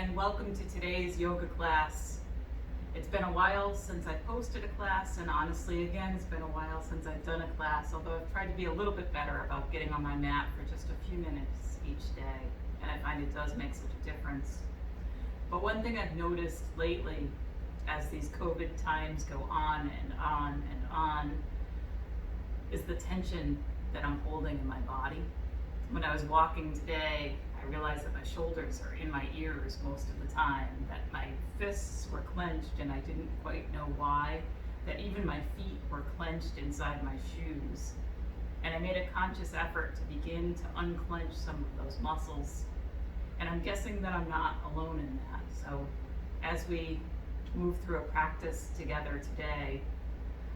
and welcome to today's yoga class. It's been a while since I posted a class, and honestly, again, it's been a while since I've done a class, although I've tried to be a little bit better about getting on my mat for just a few minutes each day, and I find it does make such a difference. But one thing I've noticed lately, as these COVID times go on and on and on, is the tension that I'm holding in my body. When I was walking today, I realized that my shoulders are in my ears most of the time, that my fists were clenched and I didn't quite know why, that even my feet were clenched inside my shoes. And I made a conscious effort to begin to unclench some of those muscles. And I'm guessing that I'm not alone in that. So as we move through a practice together today,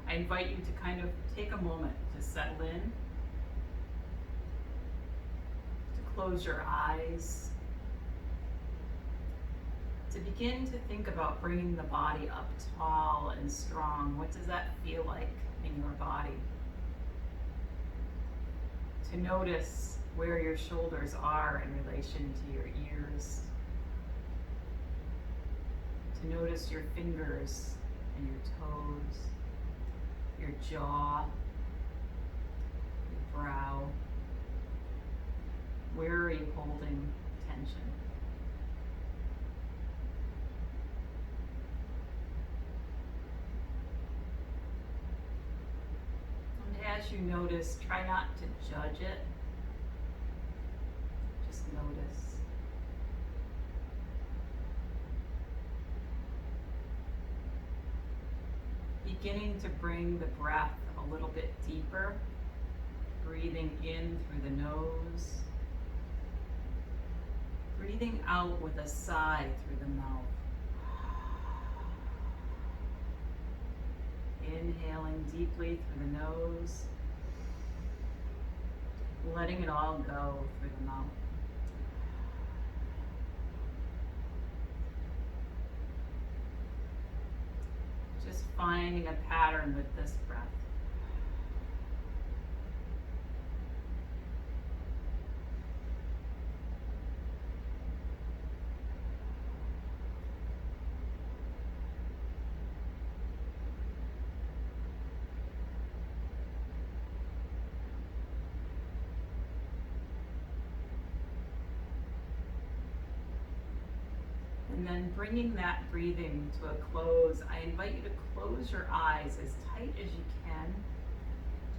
I invite you to kind of take a moment to settle in, close your eyes, to begin to think about bringing the body up tall and strong. What does that feel like in your body? To notice where your shoulders are in relation to your ears. To notice your fingers and your toes, your jaw, your brow. Where are you holding tension? And as you notice, try not to judge it. Just notice. Beginning to bring the breath a little bit deeper, breathing in through the nose. Breathing out with a sigh through the mouth. Inhaling deeply through the nose. Letting it all go through the mouth. Just finding a pattern with this breath. And then bringing that breathing to a close, I invite you to close your eyes as tight as you can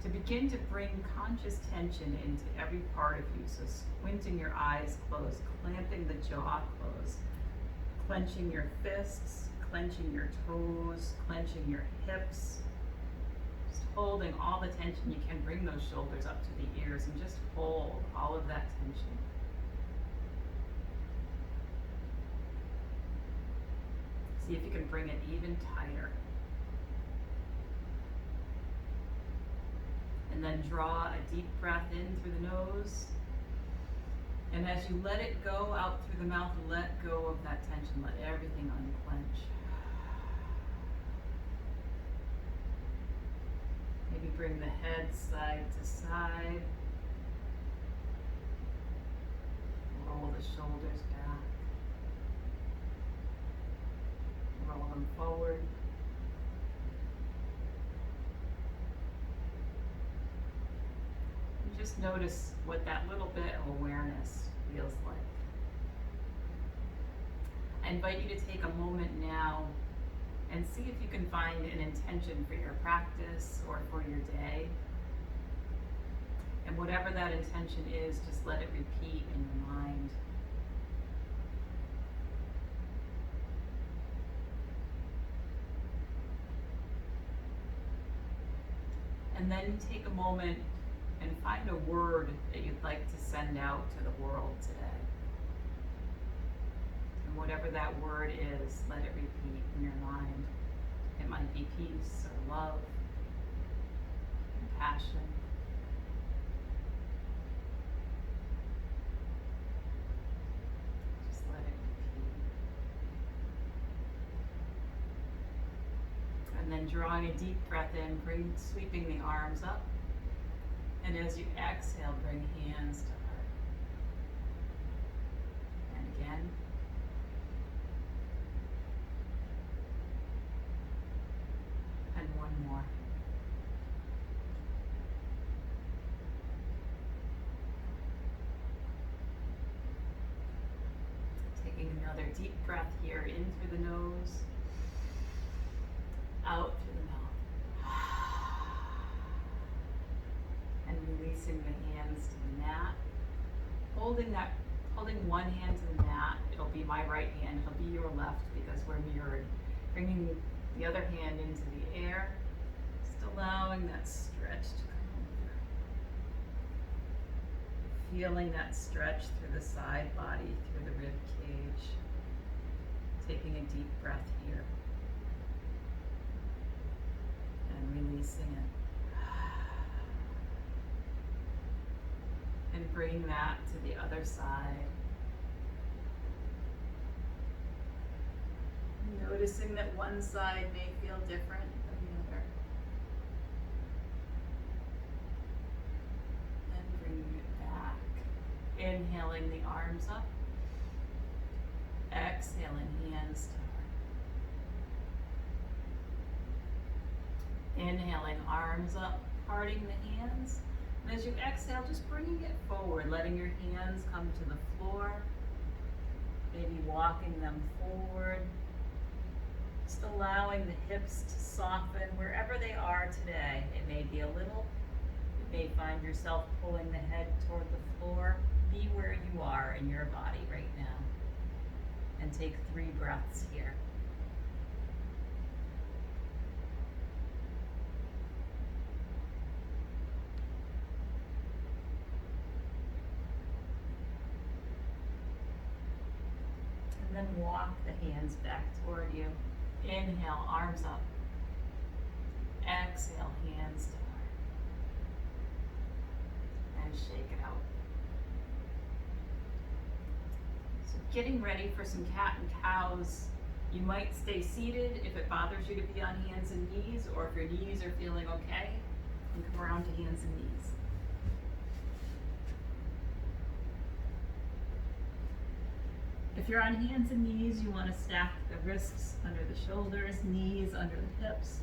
to begin to bring conscious tension into every part of you. So squinting your eyes closed, clamping the jaw closed, clenching your fists, clenching your toes, clenching your hips, just holding all the tension you can. Bring those shoulders up to the ears and just hold all of that tension. See if you can bring it even tighter. And then draw a deep breath in through the nose. And as you let it go out through the mouth, let go of that tension. Let everything unclench. Maybe bring the head side to side. Roll the shoulders back. Roll them forward. And just notice what that little bit of awareness feels like. I invite you to take a moment now and see if you can find an intention for your practice or for your day. And whatever that intention is, just let it repeat in your mind. And then take a moment and find a word that you'd like to send out to the world today. And whatever that word is, let it repeat in your mind. It might be peace or love, compassion. Just let it repeat. And then drawing a deep breath in, sweeping the arms up. And as you exhale, bring hands to heart. And again. taking another deep breath here, in through the nose, out through the mouth. And releasing the hands to the mat. Holding one hand to the mat. It'll be my right hand, it'll be your left because we're mirrored. Bringing the other hand into the air, just allowing that stretch to come over. Feeling that stretch through the side body, through the rib cage. Taking a deep breath here. And releasing it. And bring that to the other side. Noticing that one side may feel different than the other. And bringing it back. Inhaling the arms up. Exhaling hands to heart. Inhaling arms up, parting the hands. And as you exhale, just bringing it forward, letting your hands come to the floor. Maybe walking them forward. Just allowing the hips to soften wherever they are today. It may be a little. You may find yourself pulling the head toward the floor. Be where you are in your body right now. And take 3 breaths here. And then walk the hands back toward you. Inhale, arms up. Exhale, hands to heart. And shake it out. So getting ready for some cat and cows. You might stay seated if it bothers you to be on hands and knees, or if your knees are feeling okay, you can come around to hands and knees. If you're on hands and knees, you want to stack the wrists under the shoulders, knees under the hips,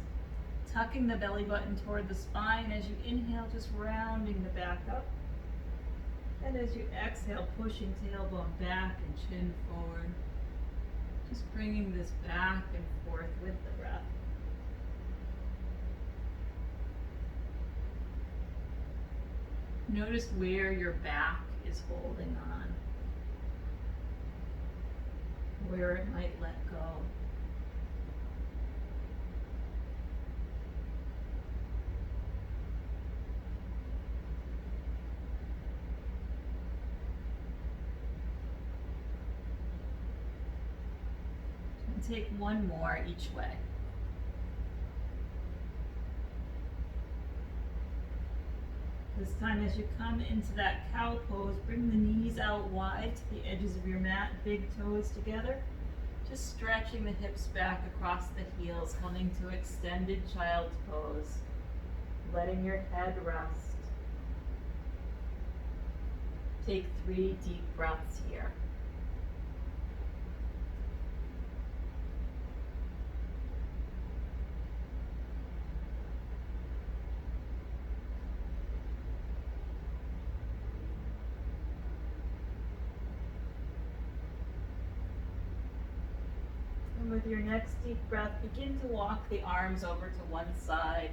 tucking the belly button toward the spine. As you inhale, just rounding the back up. And as you exhale, pushing tailbone back and chin forward. Just bringing this back and forth with the breath. Notice where your back is holding on. Where it might let go. And take one more each way. This time as you come into that cow pose, bring the knees out wide to the edges of your mat, big toes together. Just stretching the hips back across the heels, coming to extended child's pose. Letting your head rest. Take 3 deep breaths here. With your next deep breath, begin to walk the arms over to one side,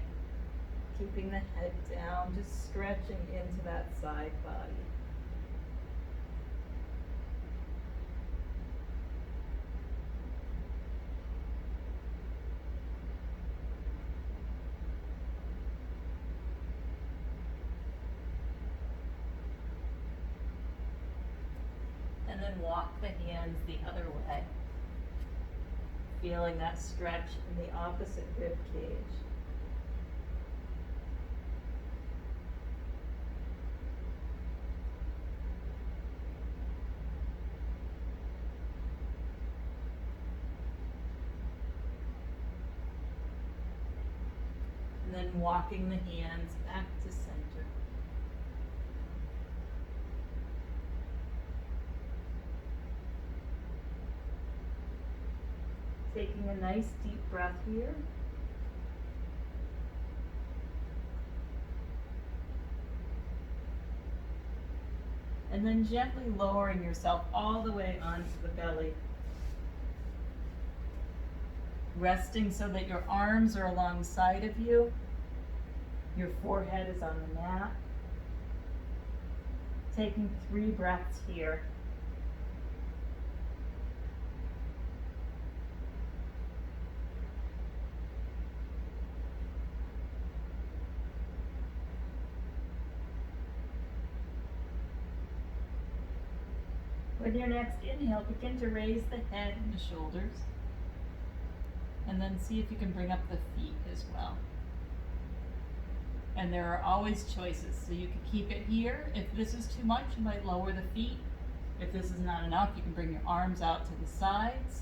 keeping the head down, just stretching into that side body. And then walk the hands the other way. Feeling that stretch in the opposite rib cage. And then walking the hands back to center. Taking a nice deep breath here. And then gently lowering yourself all the way onto the belly. Resting so that your arms are alongside of you. Your forehead is on the mat. Taking 3 breaths here. With your next inhale, begin to raise the head and the shoulders. And then see if you can bring up the feet as well. And there are always choices, so you can keep it here. If this is too much, you might lower the feet. If this is not enough, you can bring your arms out to the sides.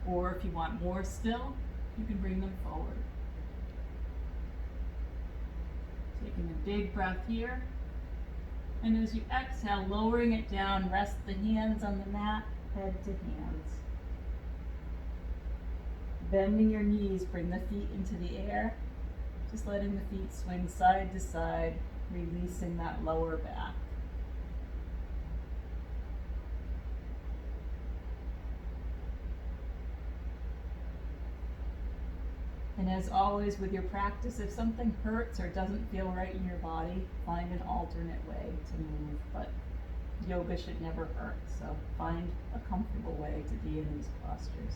Or if you want more still, you can bring them forward. Taking a big breath here. And as you exhale, lowering it down, rest the hands on the mat, head to hands. Bending your knees, bring the feet into the air. Just letting the feet swing side to side, releasing that lower back. And as always with your practice, if something hurts or doesn't feel right in your body, find an alternate way to move. But yoga should never hurt, so find a comfortable way to be in these postures.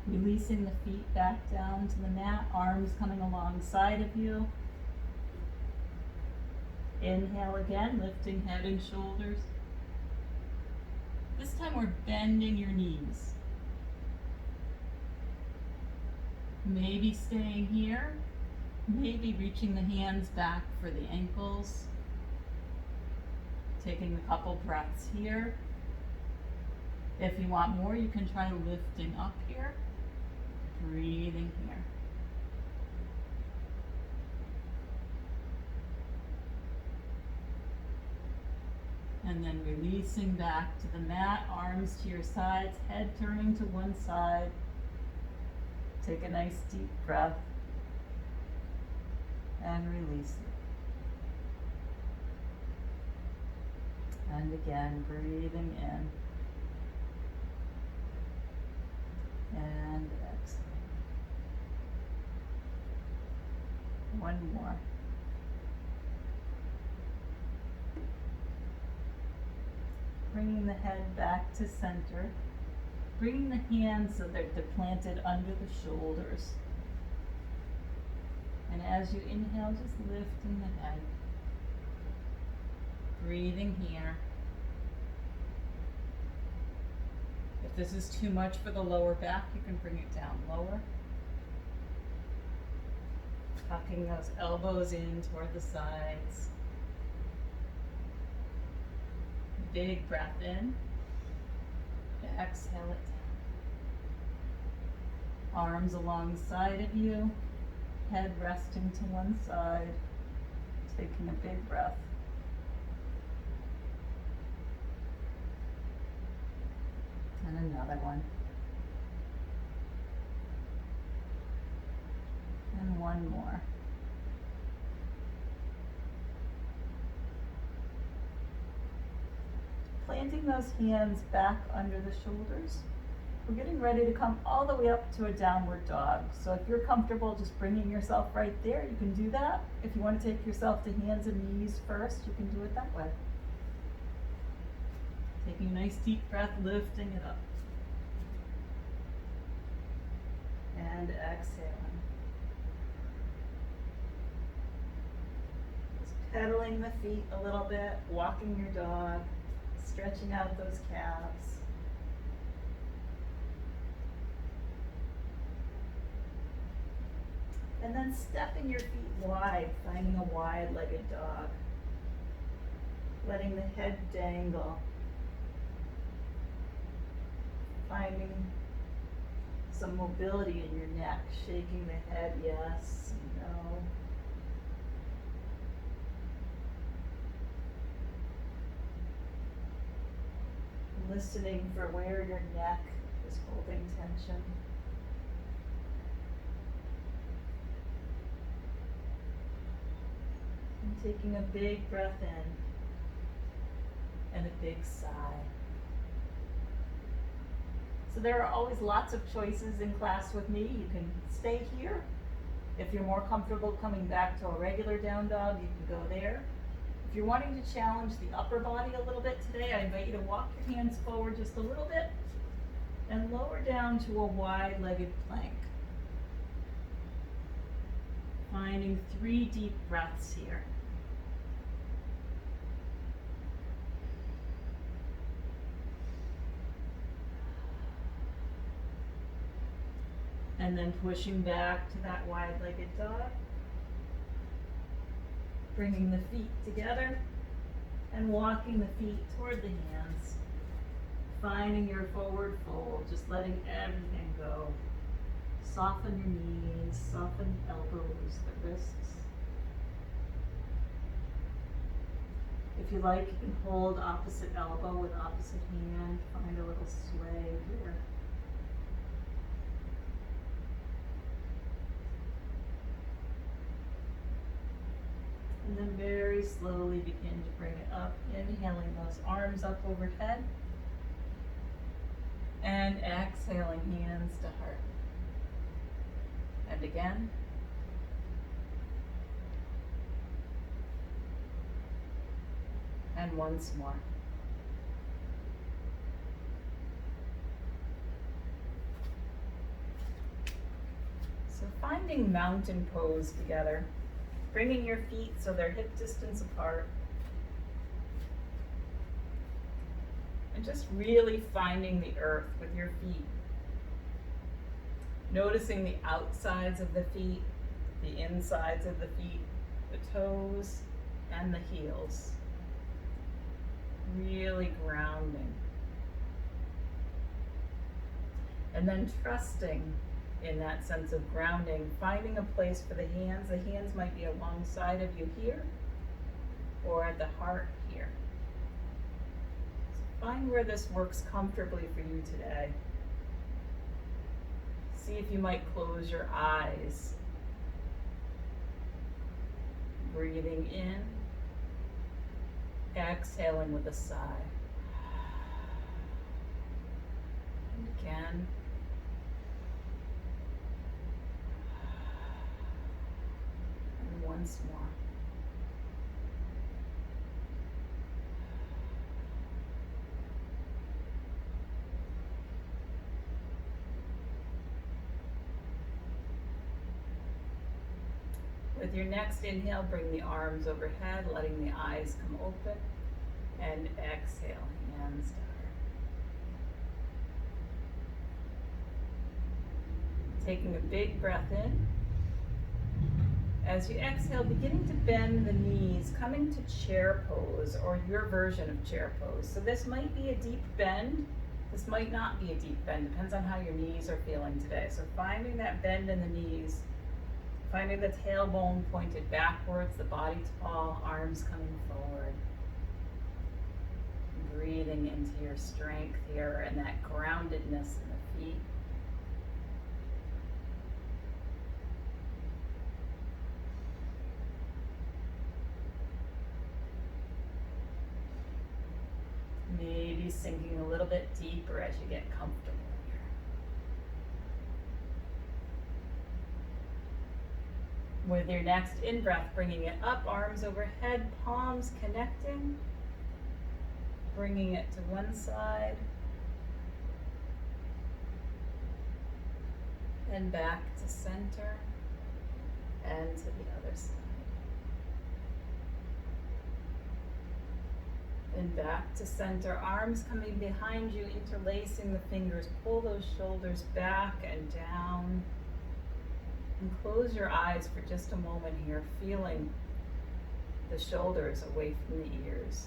Releasing the feet back down to the mat, arms coming alongside of you. Inhale again, lifting head and shoulders. This time we're bending your knees. Maybe staying here, maybe reaching the hands back for the ankles. Taking a couple breaths here. If you want more, you can try lifting up here. Breathing here. And then releasing back to the mat, arms to your sides, head turning to one side. Take a nice deep breath and release it. And again, breathing in and exhale. One more. Bringing the head back to center. Bringing the hands so that they're planted under the shoulders. And as you inhale, just lifting the head. Breathing here. If this is too much for the lower back, you can bring it down lower. Tucking those elbows in toward the sides. Big breath in. Exhale it down. Arms alongside of you. Head resting to one side. Taking a big breath. And another one. And one more. Planting those hands back under the shoulders. We're getting ready to come all the way up to a downward dog. So if you're comfortable just bringing yourself right there, you can do that. If you want to take yourself to hands and knees first, you can do it that way. Taking a nice deep breath, lifting it up. And exhaling. Just pedaling the feet a little bit, walking your dog, stretching out those calves. And then stepping your feet wide, finding a wide-legged dog. Letting the head dangle. Finding some mobility in your neck, shaking the head, yes, no. Listening for where your neck is holding tension. Taking a big breath in and a big sigh. So there are always lots of choices in class with me. You can stay here. If you're more comfortable coming back to a regular down dog, you can go there. If you're wanting to challenge the upper body a little bit today, I invite you to walk your hands forward just a little bit and lower down to a wide-legged plank. Finding 3 deep breaths here. And then pushing back to that wide-legged dog. Bringing the feet together and walking the feet toward the hands. Finding your forward fold, just letting everything go. Soften your knees, soften the elbows, the wrists. If you like, you can hold opposite elbow with opposite hand. Find a little sway here. And then very slowly begin to bring it up, inhaling those arms up overhead. And exhaling, hands to heart. And again. And once more. So finding mountain pose together. Bringing your feet so they're hip distance apart. And just really finding the earth with your feet. Noticing the outsides of the feet, the insides of the feet, the toes, and the heels. Really grounding. And then trusting in that sense of grounding, finding a place for the hands. The hands might be alongside of you here, or at the heart here. So find where this works comfortably for you today. See if you might close your eyes. Breathing in, exhaling with a sigh. And again. Once more. With your next inhale, bring the arms overhead, letting the eyes come open, and exhale, hands to heart. Taking a big breath in. As you exhale, beginning to bend the knees, coming to chair pose or your version of chair pose. So this might be a deep bend. This might not be a deep bend. Depends on how your knees are feeling today. So finding that bend in the knees, finding the tailbone pointed backwards, the body tall, arms coming forward. Breathing into your strength here and that groundedness in the feet. Maybe sinking a little bit deeper as you get comfortable here. With your next in-breath, bringing it up, arms overhead, palms connecting. Bringing it to one side. And back to center. And to the other side. And back to center, arms coming behind you, interlacing the fingers. Pull those shoulders back and down. And close your eyes for just a moment here, feeling the shoulders away from the ears.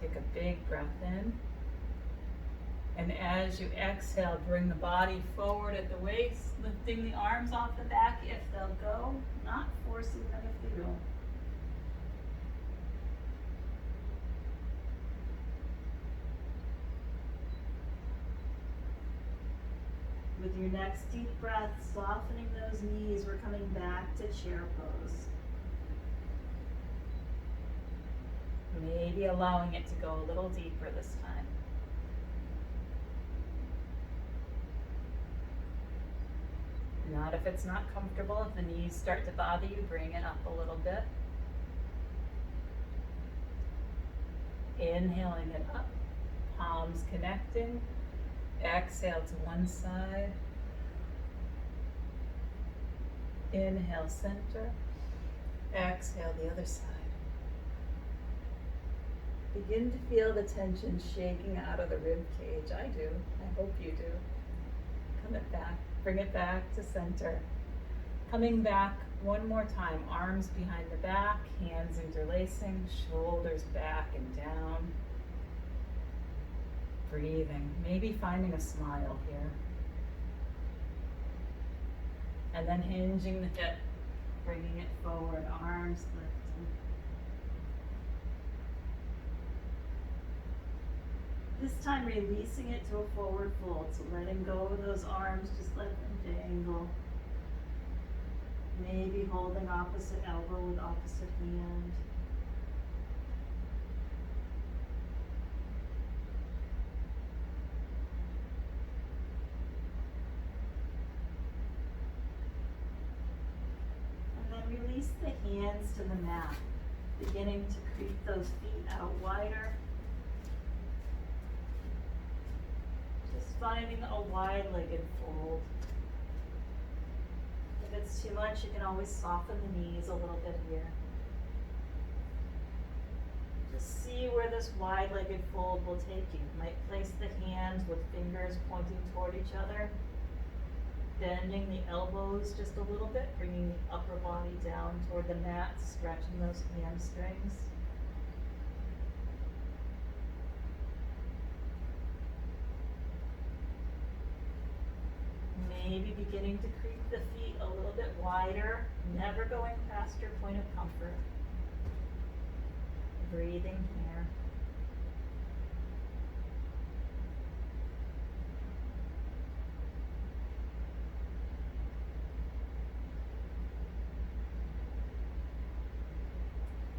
Take a big breath in. And as you exhale, bring the body forward at the waist, lifting the arms off the back if they'll go, not forcing them if they don't. With your next deep breath, softening those knees, we're coming back to chair pose. Maybe allowing it to go a little deeper this time. Not if it's not comfortable. If the knees start to bother you, bring it up a little bit. Inhaling it up, palms connecting. Exhale to one side. Inhale, center. Exhale, the other side. Begin to feel the tension shaking out of the rib cage. I do. I hope you do. Come it back. Bring it back to center. Coming back one more time. Arms behind the back, hands interlacing, shoulders back and down. Breathing. Maybe finding a smile here. And then hinging the hip, bringing it forward, arms lifting. This time releasing it to a forward fold, so letting go of those arms, just let them dangle. Maybe holding opposite elbow with opposite hand. And then release the hands to the mat, beginning to creep those feet out wider. Finding a wide-legged fold. If it's too much, you can always soften the knees a little bit here. Just see where this wide-legged fold will take you. You might place the hands with fingers pointing toward each other, bending the elbows just a little bit, bringing the upper body down toward the mat, stretching those hamstrings. Maybe beginning to creep the feet a little bit wider, never going past your point of comfort. Breathing here.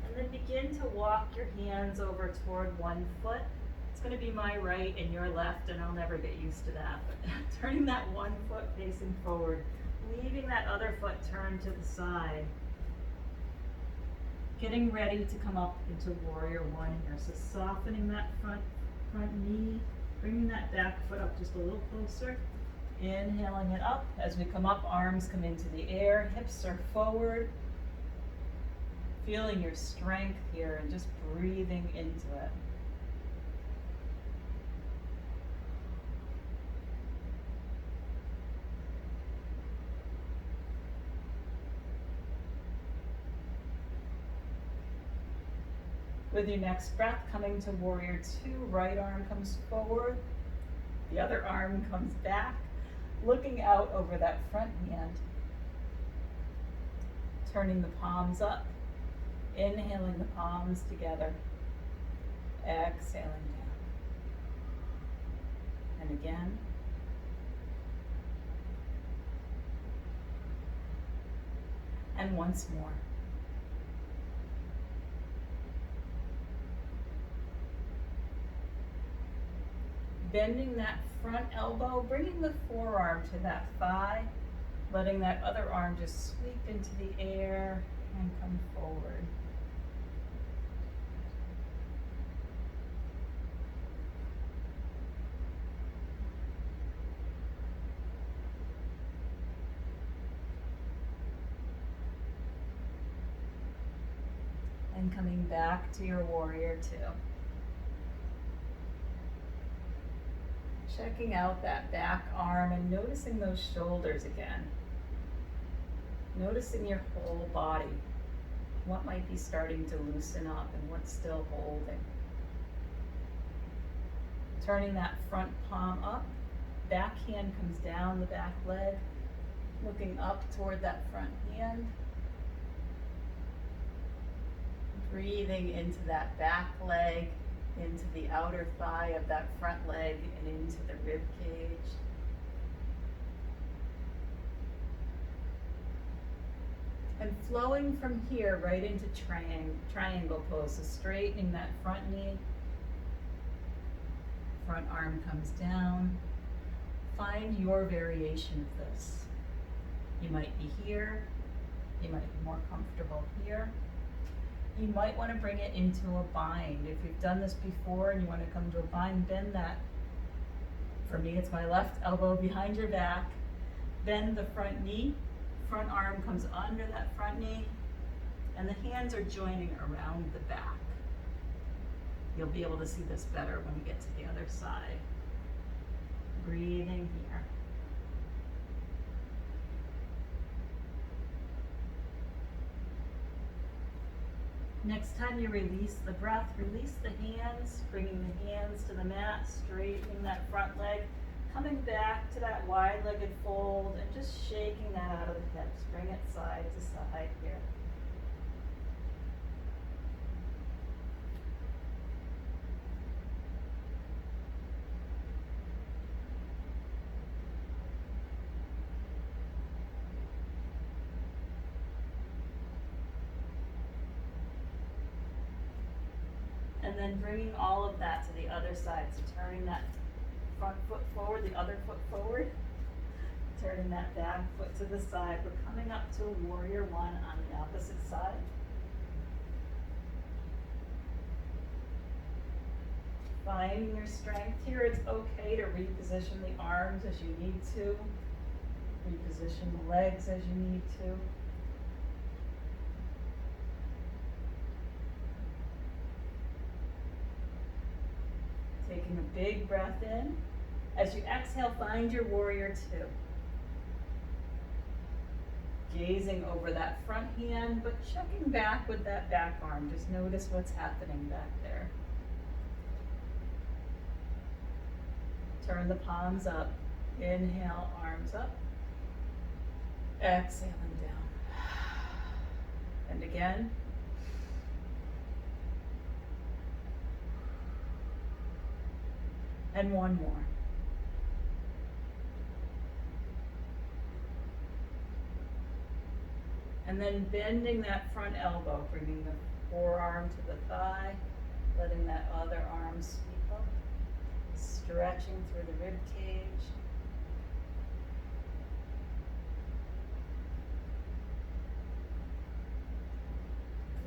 And then begin to walk your hands over toward one foot. It's going to be my right and your left, and I'll never get used to that. But turning that one foot facing forward, leaving that other foot turned to the side. Getting ready to come up into warrior one here. So softening that front knee, bringing that back foot up just a little closer. Inhaling it up. As we come up, arms come into the air, hips are forward. Feeling your strength here and just breathing into it. With your next breath, coming to warrior two, right arm comes forward, the other arm comes back, looking out over that front hand. Turning the palms up, inhaling the palms together, exhaling down. And again. And once more. Bending that front elbow, bringing the forearm to that thigh, letting that other arm just sweep into the air and come forward. And coming back to your warrior two. Checking out that back arm and noticing those shoulders again. Noticing your whole body. What might be starting to loosen up and what's still holding. Turning that front palm up. Back hand comes down the back leg. Looking up toward that front hand. Breathing into that back leg, into the outer thigh of that front leg and into the rib cage. And flowing from here right into triangle pose, so straightening that front knee. Front arm comes down. Find your variation of this. You might be here. You might be more comfortable here. You might want to bring it into a bind. If you've done this before and you want to come to a bind, bend that. For me, it's my left elbow behind your back. Bend the front knee. Front arm comes under that front knee. And the hands are joining around the back. You'll be able to see this better when we get to the other side. Breathing here. Next time you release the breath, release the hands, bringing the hands to the mat, straightening that front leg, coming back to that wide-legged fold and just shaking that out of the hips. Bring it side to side here. And then bringing all of that to the other side. So turning that front foot forward, the other foot forward. Turning that back foot to the side. We're coming up to a warrior one on the opposite side. Finding your strength here. It's okay to reposition the arms as you need to. Reposition the legs as you need to. Taking a big breath in. As you exhale, find your warrior two. Gazing over that front hand, but checking back with that back arm. Just notice what's happening back there. Turn the palms up. Inhale, arms up. Exhaling down. And again. And one more. And then bending that front elbow, bringing the forearm to the thigh, letting that other arm sweep up, stretching through the rib cage.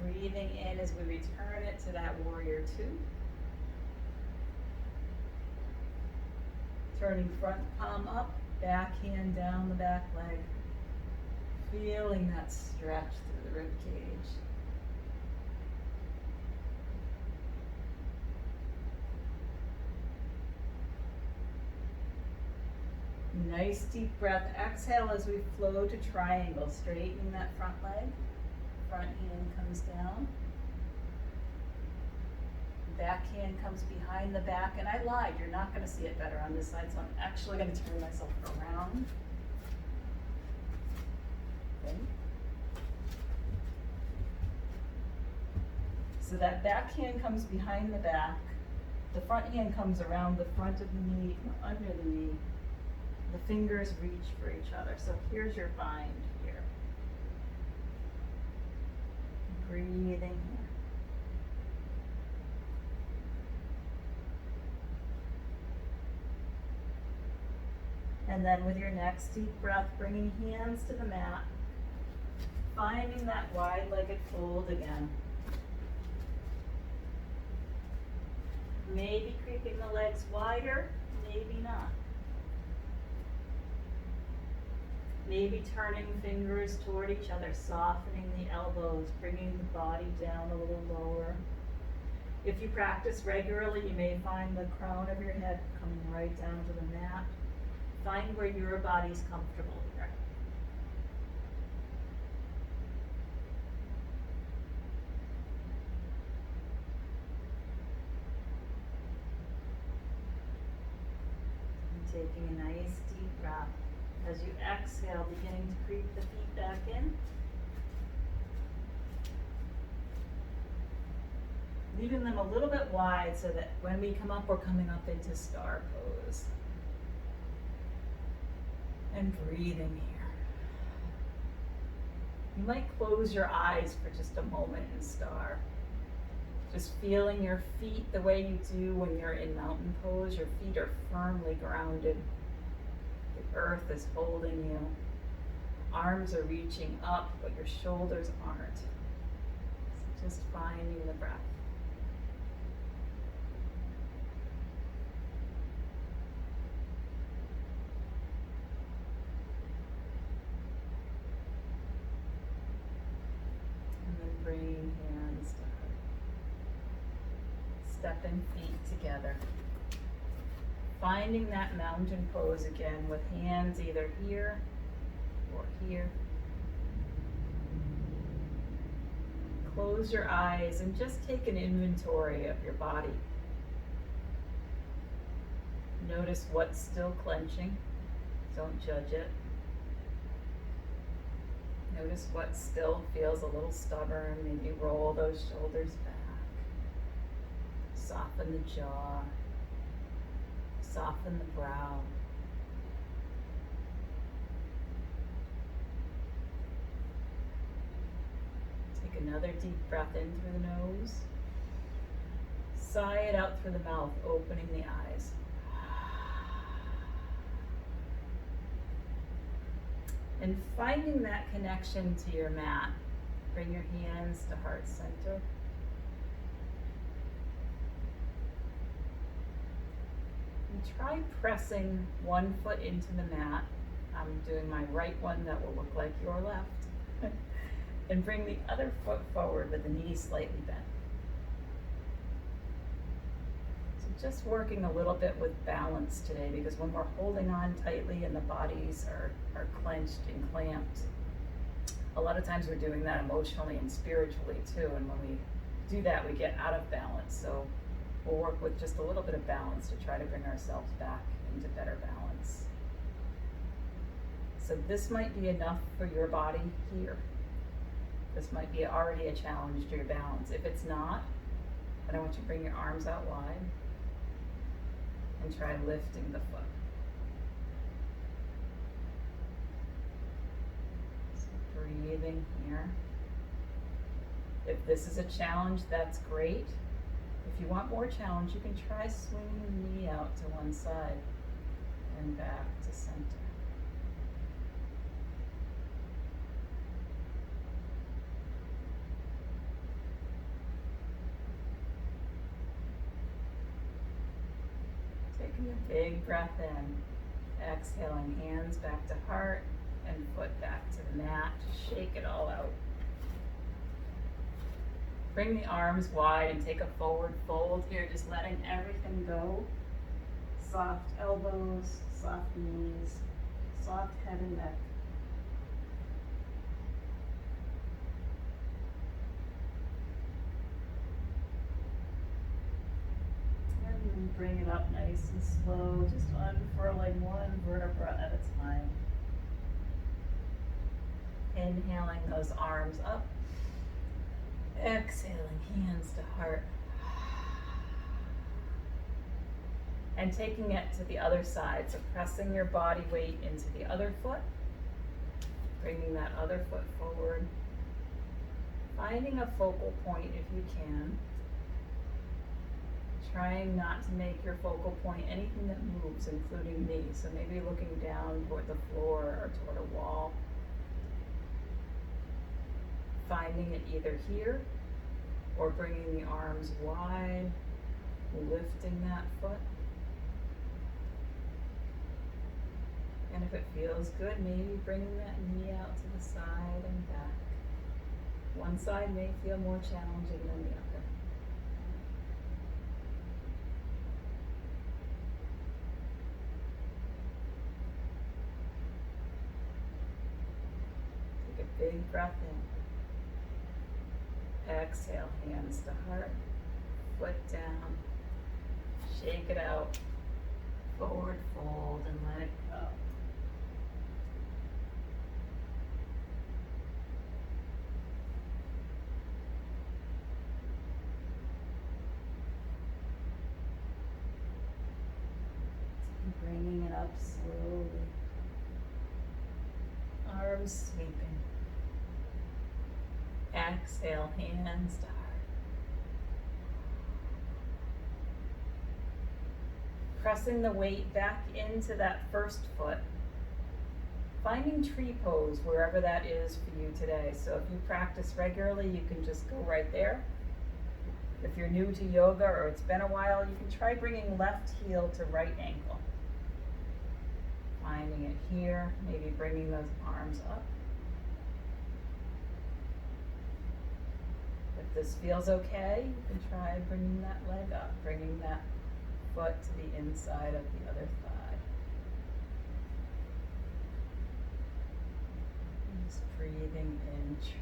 Breathing in as we return it to that warrior two. Turning front palm up, back hand down the back leg. Feeling that stretch through the rib cage. Nice deep breath. Exhale as we flow to triangle, straightening that front leg. Front hand comes down. Back hand comes behind the back, and I lied, you're not going to see it better on this side, so I'm actually going to turn myself around. Okay. So that back hand comes behind the back, the front hand comes around the front of the knee, under the knee, the fingers reach for each other. So here's your bind here. Breathing here. And then with your next deep breath, bringing hands to the mat, finding that wide-legged fold again. Maybe creeping the legs wider, maybe not. Maybe turning fingers toward each other, softening the elbows, bringing the body down a little lower. If you practice regularly, you may find the crown of your head coming right down to the mat. Find where your body's comfortable here. And taking a nice deep breath. As you exhale, beginning to creep the feet back in. Leaving them a little bit wide so that when we come up, we're coming up into star pose. And breathing here. You might close your eyes for just a moment and star. Just feeling your feet the way you do when you're in mountain pose. Your feet are firmly grounded. The earth is holding you. Arms are reaching up, but your shoulders aren't. So just finding the breath. And then bring hands to heart. Stepping feet together. Finding that mountain pose again with hands either here or here. Close your eyes and just take an inventory of your body. Notice what's still clenching. Don't judge it. Notice what still feels a little stubborn. Maybe roll those shoulders back. Soften the jaw. Soften the brow. Take another deep breath in through the nose. Sigh it out through the mouth, opening the eyes. And finding that connection to your mat. Bring your hands to heart center. And try pressing one foot into the mat. I'm doing my right one that will look like your left. And bring the other foot forward with the knee slightly bent. So just working a little bit with balance today, because when we're holding on tightly and the bodies are clenched and clamped, a lot of times we're doing that emotionally and spiritually too, and when we do that we get out of balance. So we'll work with just a little bit of balance to try to bring ourselves back into better balance. So this might be enough for your body here. This might be already a challenge to your balance. If it's not, then I want you to bring your arms out wide and try lifting the foot. So breathing here. If this is a challenge, that's great. If you want more challenge, you can try swinging the knee out to one side and back to center. Taking a big breath in, exhaling, hands back to heart and foot back to the mat. Shake it all out. Bring the arms wide and take a forward fold here, just letting everything go. Soft elbows, soft knees, soft head and neck. And bring it up nice and slow, just unfurling one vertebra at a time. Inhaling those arms up. Exhaling, hands to heart. And taking it to the other side, so pressing your body weight into the other foot, bringing that other foot forward, finding a focal point if you can, trying not to make your focal point anything that moves, including me, so maybe looking down toward the floor or toward a wall. Finding it either here or bringing the arms wide, lifting that foot. And if it feels good, maybe bringing that knee out to the side and back. One side may feel more challenging than the other. Take a big breath in. Exhale, hands to heart, foot down, shake it out, forward fold and let it go. And bringing it up slowly, arms sweeping. Exhale, hands to heart. Pressing the weight back into that first foot. Finding tree pose wherever that is for you today. So if you practice regularly, you can just go right there. If you're new to yoga or it's been a while, you can try bringing left heel to right ankle. Finding it here, maybe bringing those arms up. If this feels okay, you can try bringing that leg up, bringing that foot to the inside of the other thigh. And just breathing in tree.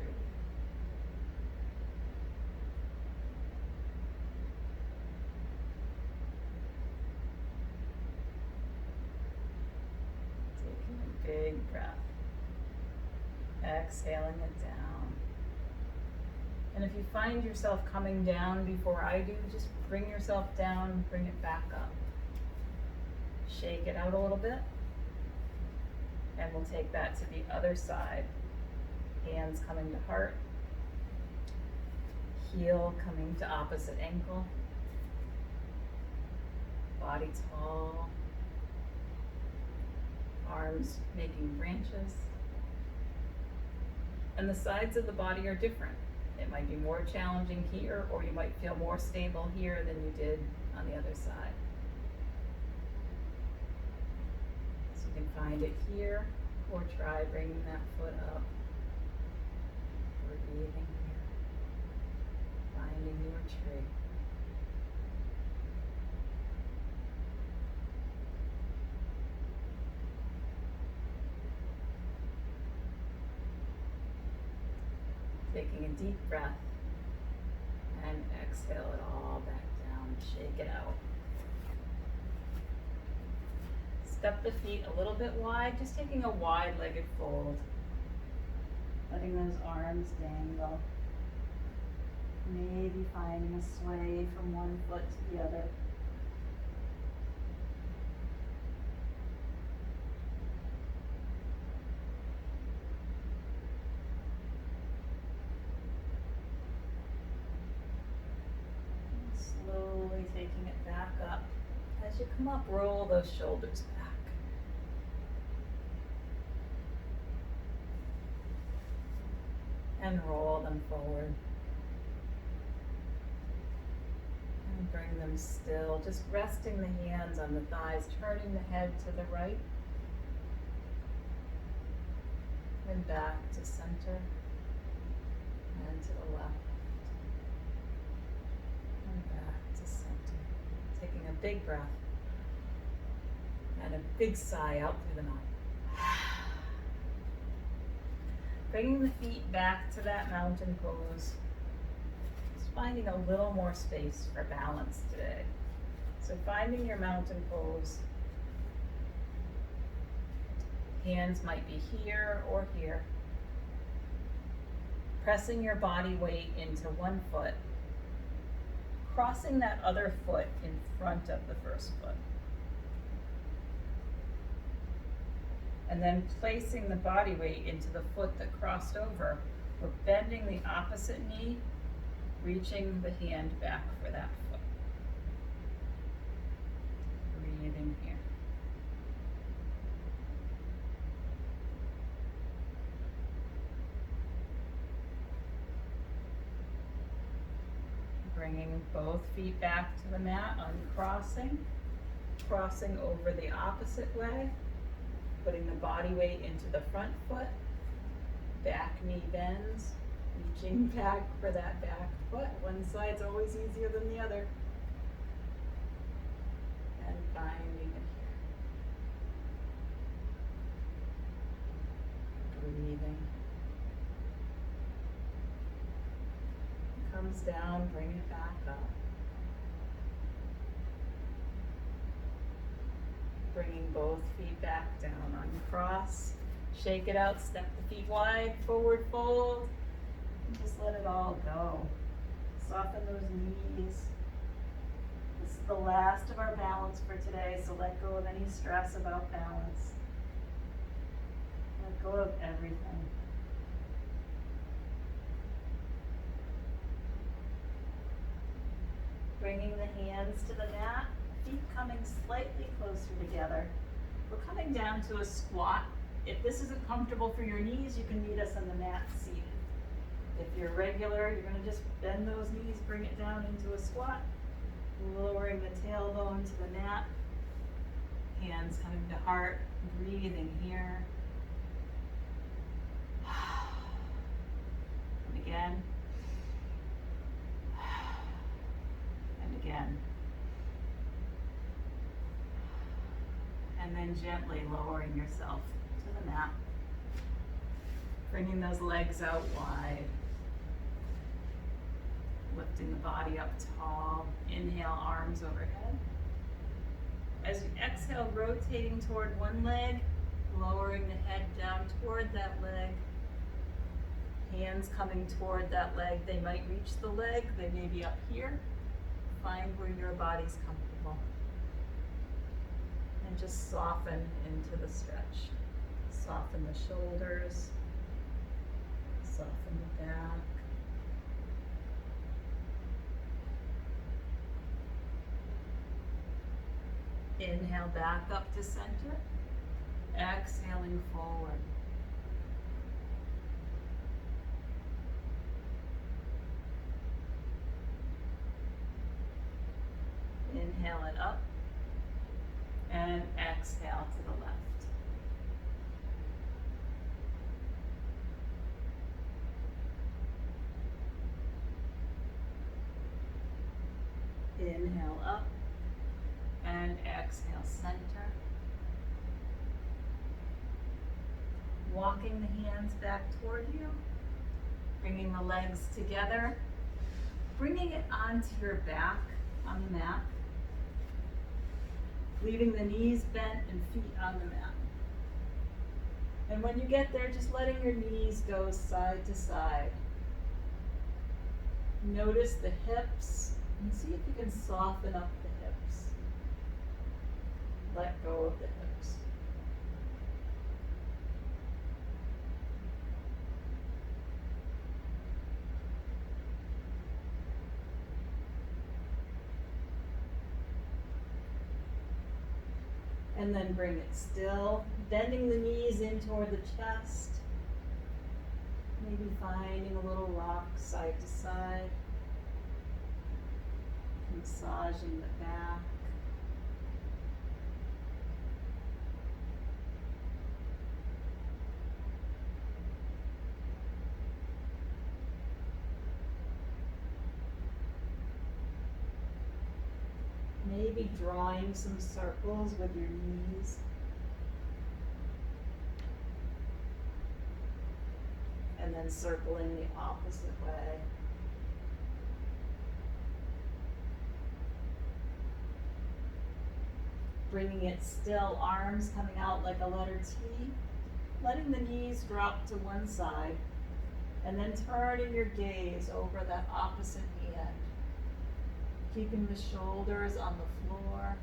Big breath. Exhaling it down. And if you find yourself coming down before I do, just bring yourself down, bring it back up. Shake it out a little bit. And we'll take that to the other side. Hands coming to heart. Heel coming to opposite ankle. Body tall. Arms making branches. And the sides of the body are different. It might be more challenging here, or you might feel more stable here than you did on the other side. So you can find it here, or try bringing that foot up. Breathing here. Finding your tree. Taking a deep breath and exhale it all back down, shake it out. Step the feet a little bit wide, just taking a wide-legged fold. Letting those arms dangle. Maybe finding a sway from one foot to the other. Slowly taking it back up. As you come up, roll those shoulders back. And roll them forward. And bring them still, just resting the hands on the thighs, turning the head to the right. And back to center. And to the left. And back to center. Taking a big breath. And a big sigh out through the mouth. Bringing the feet back to that mountain pose. Just finding a little more space for balance today. So finding your mountain pose. Hands might be here or here. Pressing your body weight into one foot. Crossing that other foot in front of the first foot. And then placing the body weight into the foot that crossed over. We're bending the opposite knee, reaching the hand back for that foot. Breathing here. Bringing both feet back to the mat, uncrossing, crossing over the opposite way. Putting the body weight into the front foot, back knee bends, reaching back for that back foot. One side's always easier than the other. And finding it here. Breathing. Comes down, bring it back up. Bringing both feet back down, uncross, shake it out, step the feet wide, forward fold, and just let it all go. Soften those knees. This is the last of our balance for today, so let go of any stress about balance. Let go of everything. Bringing the hands to the mat, feet coming slightly closer together. We're coming down to a squat. If this isn't comfortable for your knees, you can meet us on the mat seated. If you're regular, you're gonna just bend those knees, bring it down into a squat, lowering the tailbone to the mat, hands coming to heart, breathing here. And again. And again. And then gently lowering yourself to the mat. Bringing those legs out wide. Lifting the body up tall. Inhale, arms overhead. As you exhale, rotating toward one leg, lowering the head down toward that leg. Hands coming toward that leg. They might reach the leg, they may be up here. Find where your body's comfortable. And just soften into the stretch. Soften the shoulders. Soften the back. Inhale back up to center. Exhaling forward. Inhale it up. And exhale to the left. Inhale up and exhale center. Walking the hands back toward you, bringing the legs together, bringing it onto your back on the mat, leaving the knees bent and feet on the mat. And when you get there, just letting your knees go side to side. Notice the hips and see if you can soften up the hips. Let go of the hips. And then bring it still, bending the knees in toward the chest. Maybe finding a little rock side to side. Massaging the back. Maybe drawing some circles with your knees. And then circling the opposite way. Bringing it still, arms coming out like a letter T. Letting the knees drop to one side. And then turning your gaze over that opposite hand. Keeping the shoulders on the floor.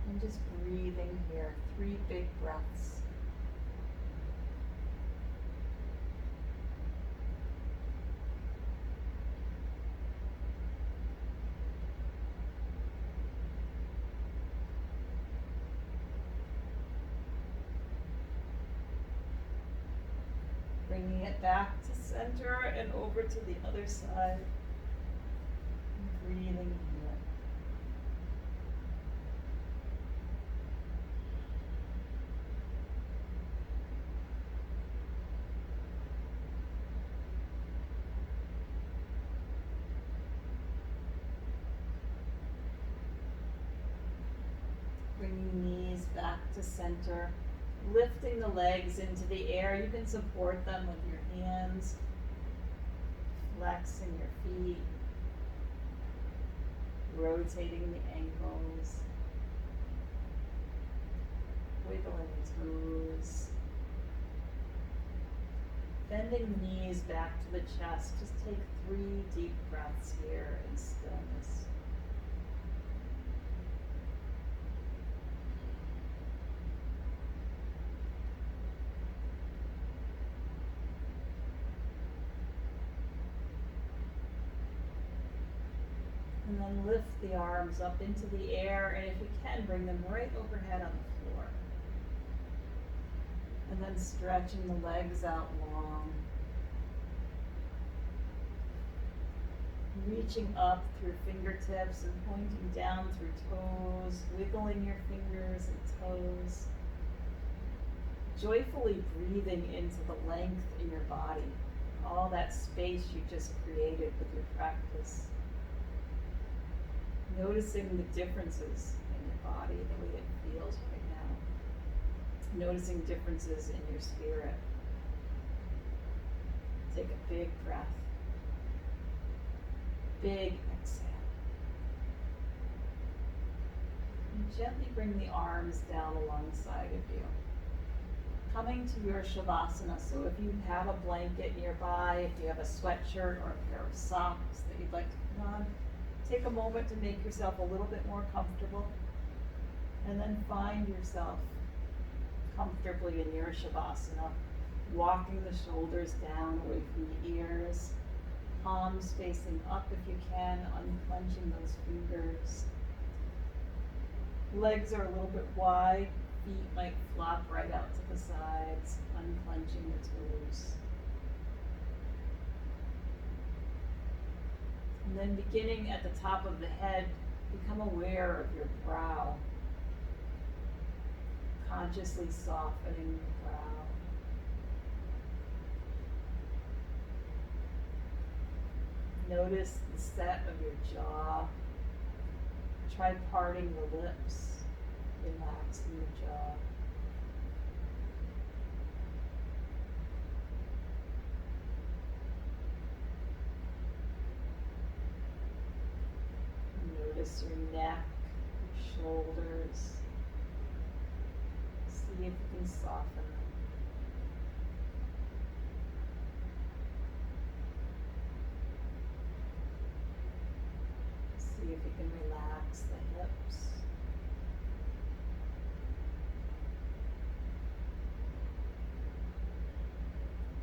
And just breathing here. 3 big breaths. Bringing it back to center and over to the other side. Breathing here. Bringing knees back to center. Lifting the legs into the air. You can support them with your hands. Flexing your feet. Rotating the ankles. Wiggling the toes. Bending the knees back to the chest. Just take 3 deep breaths here in stillness. And then lift the arms up into the air, and if you can, bring them right overhead on the floor. And then stretching the legs out long. Reaching up through fingertips and pointing down through toes, wiggling your fingers and toes. Joyfully breathing into the length in your body, all that space you just created with your practice. Noticing the differences in your body, the way it feels right now. Noticing differences in your spirit. Take a big breath. Big exhale. And gently bring the arms down alongside of you. Coming to your Shavasana, so if you have a blanket nearby, if you have a sweatshirt or a pair of socks that you'd like to put on, take a moment to make yourself a little bit more comfortable, and then find yourself comfortably in your Shavasana, walking the shoulders down away from the ears, palms facing up if you can, unclenching those fingers. Legs are a little bit wide, feet might flop right out to the sides, unclenching the toes. And then beginning at the top of the head, become aware of your brow. Consciously softening your brow. Notice the set of your jaw. Try parting the lips, relaxing the jaw. Notice your neck, your shoulders. See if you can soften them. See if you can relax the hips.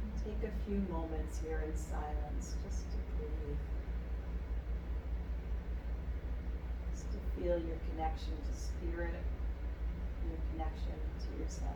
And take a few moments here in silence just to breathe. Just to feel your connection to spirit, your connection to yourself.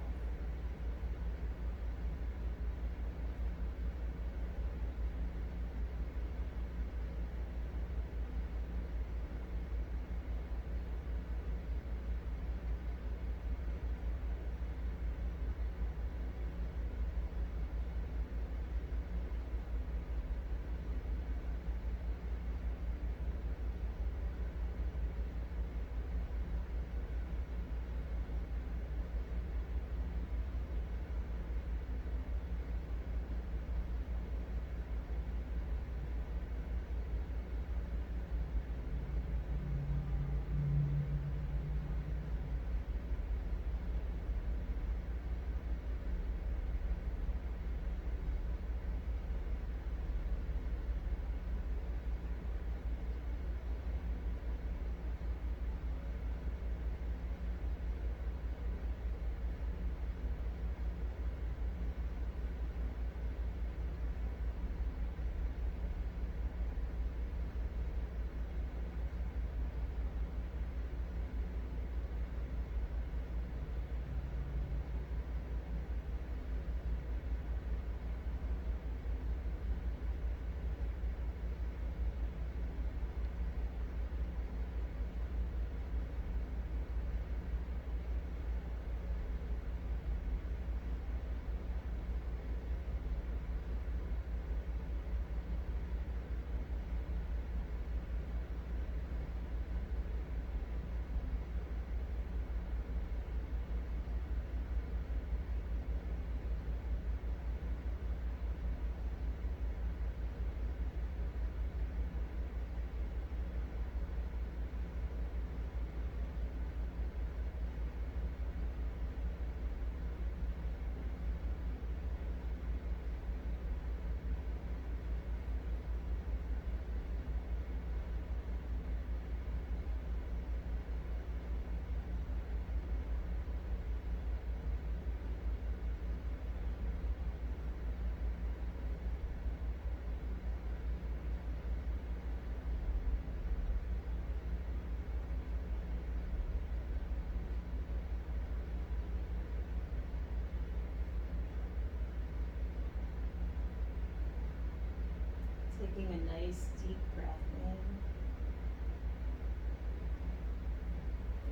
Taking a nice deep breath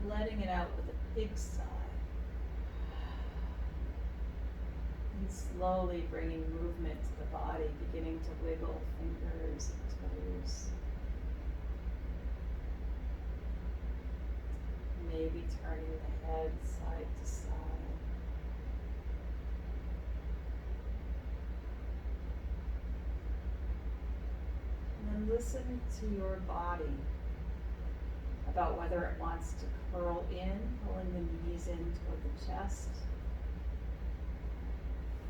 in, letting it out with a big sigh. And slowly bringing movement to the body, beginning to wiggle fingers and toes. Maybe turning the head side to side. And then listen to your body about whether it wants to curl in, pulling the knees in toward the chest,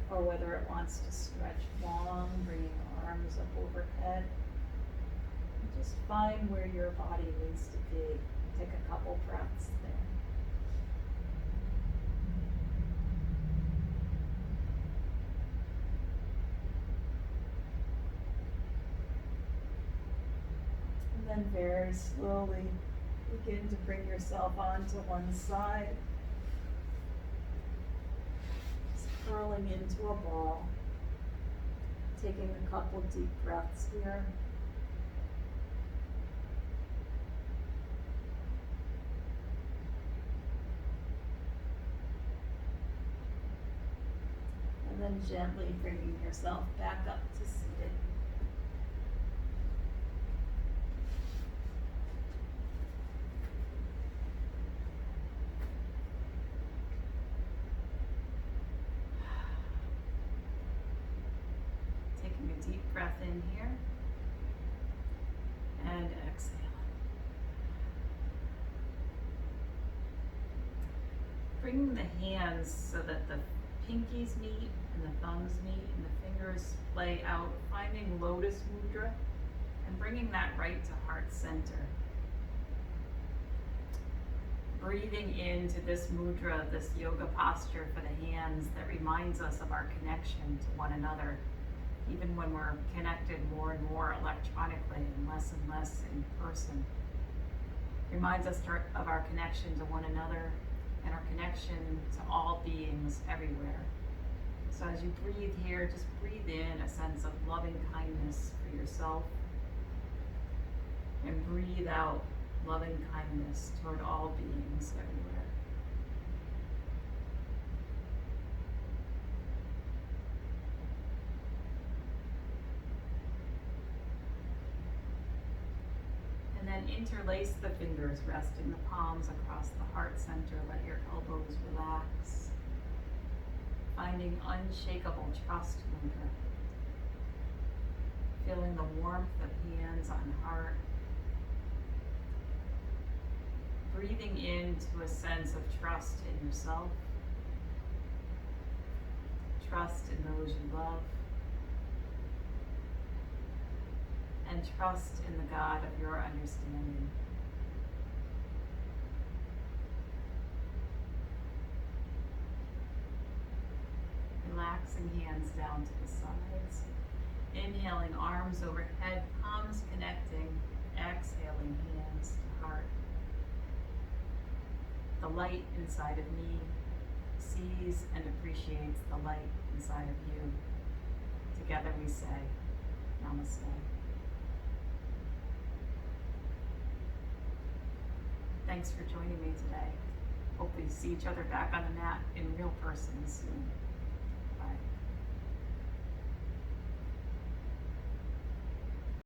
or whether it wants to stretch long, bringing arms up overhead. And just find where your body needs to be. Take a couple breaths there. And then very slowly begin to bring yourself onto one side. Just curling into a ball. Taking a couple deep breaths here. And then gently bringing yourself back up to seated. Taking a deep breath in here and exhaling. Bringing the hands so that the pinkies meet and the thumbs meet and the fingers play out, finding lotus mudra and bringing that right to heart center. Breathing into this mudra, this yoga posture for the hands that reminds us of our connection to one another, even when we're connected more and more electronically and less in person. Reminds us of our connection to one another and our connection to all beings everywhere. So as you breathe here, just breathe in a sense of loving kindness for yourself and breathe out loving kindness toward all beings everywhere. And then interlace the fingers, resting the palms across the heart center. Let your elbows relax. Finding unshakable trust mudra. Feeling the warmth of hands on heart. Breathing into a sense of trust in yourself. Trust in those you love. And trust in the God of your understanding. Relaxing hands down to the sides. Inhaling, arms overhead, palms connecting. Exhaling, hands to heart. The light inside of me sees and appreciates the light inside of you. Together we say, Namaste. Thanks for joining me today. Hope we see each other back on the mat in real person soon.